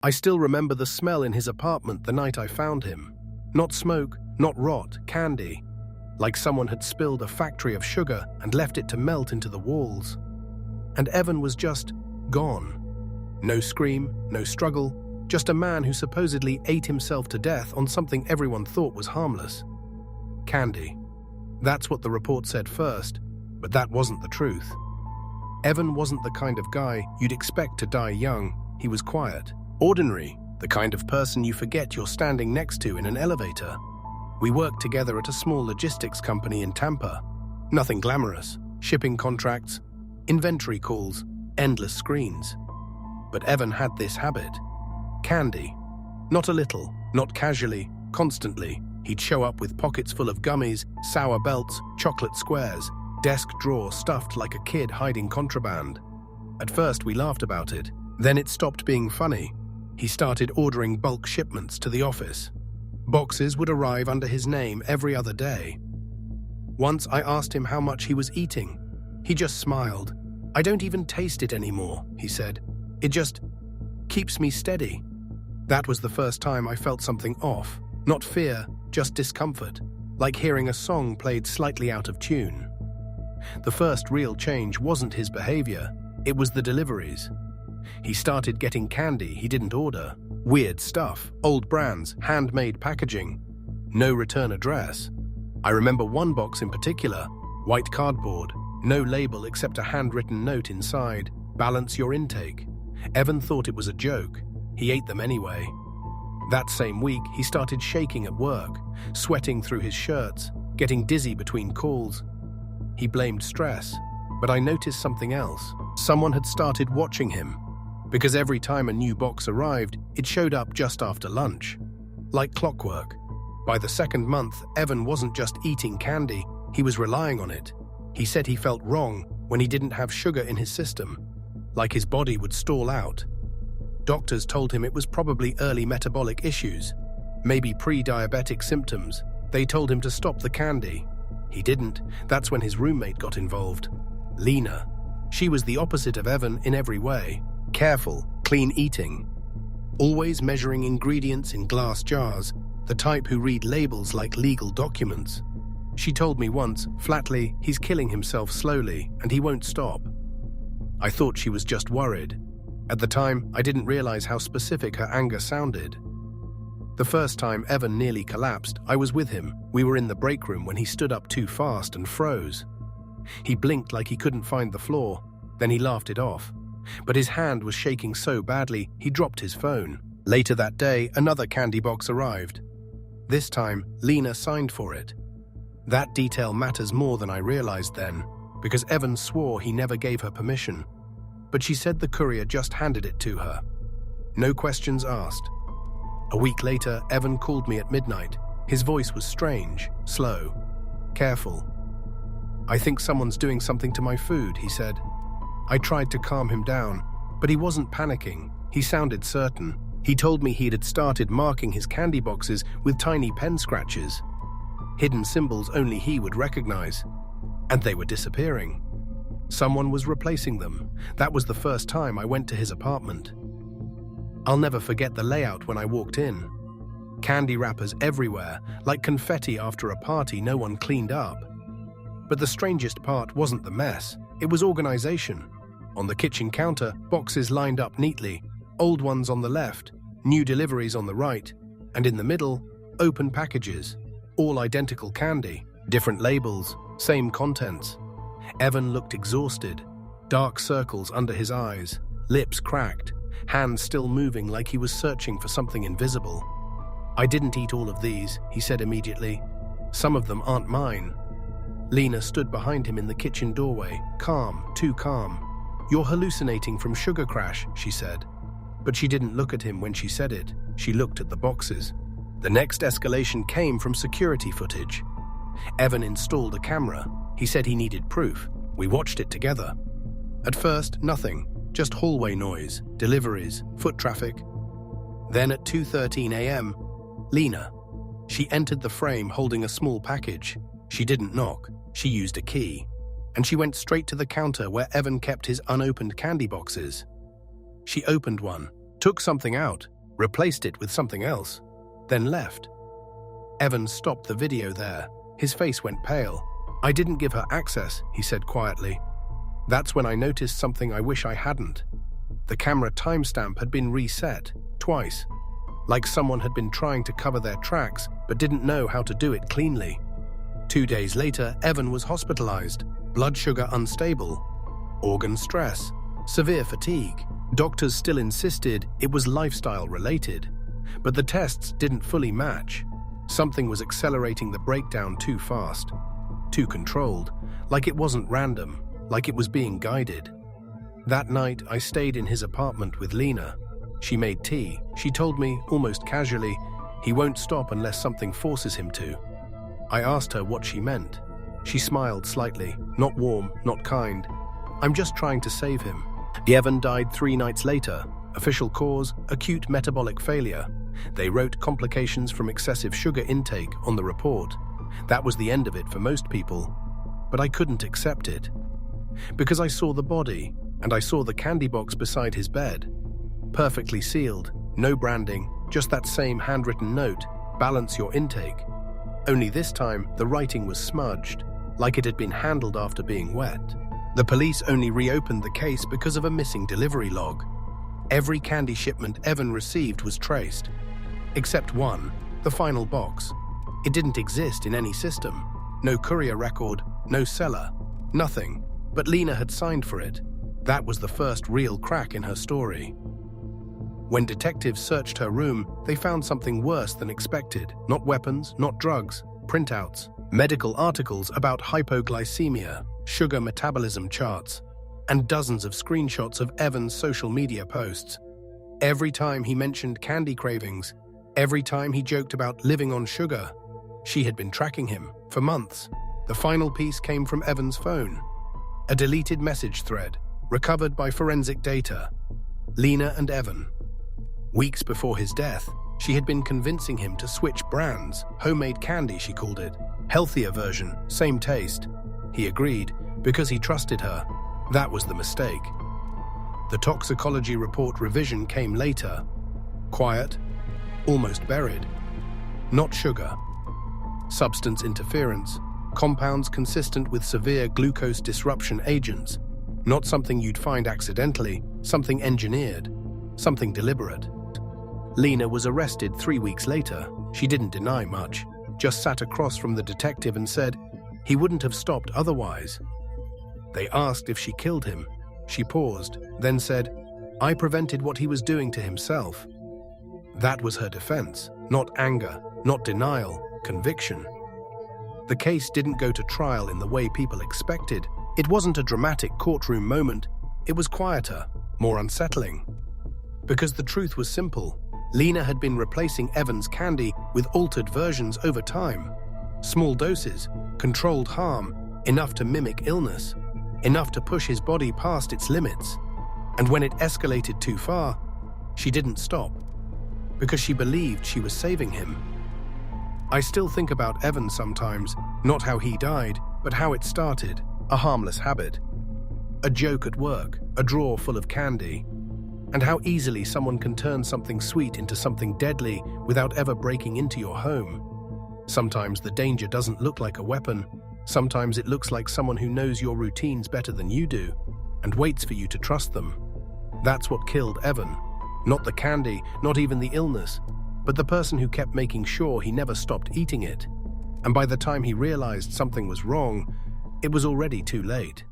I still remember the smell in his apartment the night I found him. Not smoke, not rot, candy. Like someone had spilled a factory of sugar and left it to melt into the walls. And Evan was just gone. No scream, no struggle, just a man who supposedly ate himself to death on something everyone thought was harmless. Candy. That's what the report said first, but that wasn't the truth. Evan wasn't the kind of guy you'd expect to die young. He was quiet, ordinary, the kind of person you forget you're standing next to in an elevator. We worked together at a small logistics company in Tampa. Nothing glamorous, shipping contracts, inventory calls, endless screens. But Evan had this habit. Candy. Not a little, not casually, constantly. He'd show up with pockets full of gummies, sour belts, chocolate squares, desk drawer stuffed like a kid hiding contraband. At first we laughed about it, then it stopped being funny. He started ordering bulk shipments to the office. Boxes would arrive under his name every other day. Once I asked him how much he was eating. He just smiled. "I don't even taste it anymore," he said. "It just keeps me steady." That was the first time I felt something off. Not fear, just discomfort, like hearing a song played slightly out of tune. The first real change wasn't his behavior, it was the deliveries. He started getting candy he didn't order. Weird stuff, old brands, handmade packaging. No return address. I remember one box in particular, white cardboard, no label except a handwritten note inside, "Balance your intake." Evan thought it was a joke. He ate them anyway. That same week, he started shaking at work, sweating through his shirts, getting dizzy between calls. He blamed stress, but I noticed something else. Someone had started watching him, because every time a new box arrived, it showed up just after lunch. Like clockwork. By the second month, Evan wasn't just eating candy, he was relying on it. He said he felt wrong when he didn't have sugar in his system, like his body would stall out. Doctors told him it was probably early metabolic issues, maybe pre-diabetic symptoms. They told him to stop the candy. He didn't. That's when his roommate got involved. Lena. She was the opposite of Evan in every way. Careful, clean eating. Always measuring ingredients in glass jars, the type who read labels like legal documents. She told me once, flatly, he's killing himself slowly and he won't stop. I thought she was just worried. At the time, I didn't realize how specific her anger sounded. The first time Evan nearly collapsed, I was with him. We were in the break room when he stood up too fast and froze. He blinked like he couldn't find the floor, then he laughed it off. But his hand was shaking so badly, he dropped his phone. Later that day, another candy box arrived. This time, Lena signed for it. That detail matters more than I realized then, because Evan swore he never gave her permission. But she said the courier just handed it to her. No questions asked. A week later, Evan called me at midnight. His voice was strange, slow, careful. "I think someone's doing something to my food," he said. I tried to calm him down, but he wasn't panicking. He sounded certain. He told me he had started marking his candy boxes with tiny pen scratches. Hidden symbols only he would recognize. And they were disappearing. Someone was replacing them. That was the first time I went to his apartment. I'll never forget the layout when I walked in. Candy wrappers everywhere, like confetti after a party no one cleaned up. But the strangest part wasn't the mess, it was organization. On the kitchen counter, boxes lined up neatly, old ones on the left, new deliveries on the right, and in the middle, open packages, all identical candy, different labels, same contents. Evan looked exhausted, dark circles under his eyes, lips cracked, hands still moving like he was searching for something invisible. "I didn't eat all of these," he said immediately. "Some of them aren't mine." Lena stood behind him in the kitchen doorway, calm, too calm. "You're hallucinating from sugar crash," she said. But she didn't look at him when she said it. She looked at the boxes. The next escalation came from security footage. Evan installed a camera. He said he needed proof. We watched it together. At first, nothing. Just hallway noise, deliveries, foot traffic. Then at 2:13 a.m., Lena. She entered the frame holding a small package. She didn't knock. She used a key. And she went straight to the counter where Evan kept his unopened candy boxes. She opened one, took something out, replaced it with something else, then left. Evan stopped the video there. His face went pale. "I didn't give her access," he said quietly. "That's when I noticed something I wish I hadn't. The camera timestamp had been reset, twice. Like someone had been trying to cover their tracks but didn't know how to do it cleanly." 2 days later, Evan was hospitalized. Blood sugar unstable, organ stress, severe fatigue. Doctors still insisted it was lifestyle-related, but the tests didn't fully match. Something was accelerating the breakdown too fast, too controlled, like it wasn't random, like it was being guided. That night, I stayed in his apartment with Lena. She made tea. She told me, almost casually, he won't stop unless something forces him to. I asked her what she meant. She smiled slightly, not warm, not kind. "I'm just trying to save him." Evan died 3 nights later. Official cause, acute metabolic failure. They wrote complications from excessive sugar intake on the report. That was the end of it for most people. But I couldn't accept it. Because I saw the body, and I saw the candy box beside his bed. Perfectly sealed, no branding, just that same handwritten note, "Balance your intake." Only this time, the writing was smudged, like it had been handled after being wet. The police only reopened the case because of a missing delivery log. Every candy shipment Evan received was traced. Except one, the final box. It didn't exist in any system. No courier record, no seller, nothing. But Lena had signed for it. That was the first real crack in her story. When detectives searched her room, they found something worse than expected. Not weapons, not drugs, printouts, medical articles about hypoglycemia, sugar metabolism charts, and dozens of screenshots of Evan's social media posts. Every time he mentioned candy cravings, every time he joked about living on sugar, she had been tracking him for months. The final piece came from Evan's phone. A deleted message thread, recovered by forensic data. Lena and Evan. Weeks before his death, she had been convincing him to switch brands, homemade candy she called it, healthier version, same taste. He agreed because he trusted her. That was the mistake. The toxicology report revision came later. Quiet, almost buried. Not sugar. Substance interference, compounds consistent with severe glucose disruption agents. Not something you'd find accidentally, something engineered, something deliberate. Lena was arrested 3 weeks later. She didn't deny much, just sat across from the detective and said he wouldn't have stopped otherwise. They asked if she killed him. She paused, then said, "I prevented what he was doing to himself." That was her defense, not anger, not denial, conviction. The case didn't go to trial in the way people expected. It wasn't a dramatic courtroom moment. It was quieter, more unsettling. Because the truth was simple. Lena had been replacing Evan's candy with altered versions over time. Small doses, controlled harm, enough to mimic illness, enough to push his body past its limits. And when it escalated too far, she didn't stop. Because she believed she was saving him. I still think about Evan sometimes, not how he died, but how it started, a harmless habit. A joke at work, a drawer full of candy, and how easily someone can turn something sweet into something deadly without ever breaking into your home. Sometimes the danger doesn't look like a weapon. Sometimes it looks like someone who knows your routines better than you do and waits for you to trust them. That's what killed Evan. Not the candy, not even the illness, but the person who kept making sure he never stopped eating it. And by the time he realized something was wrong, it was already too late.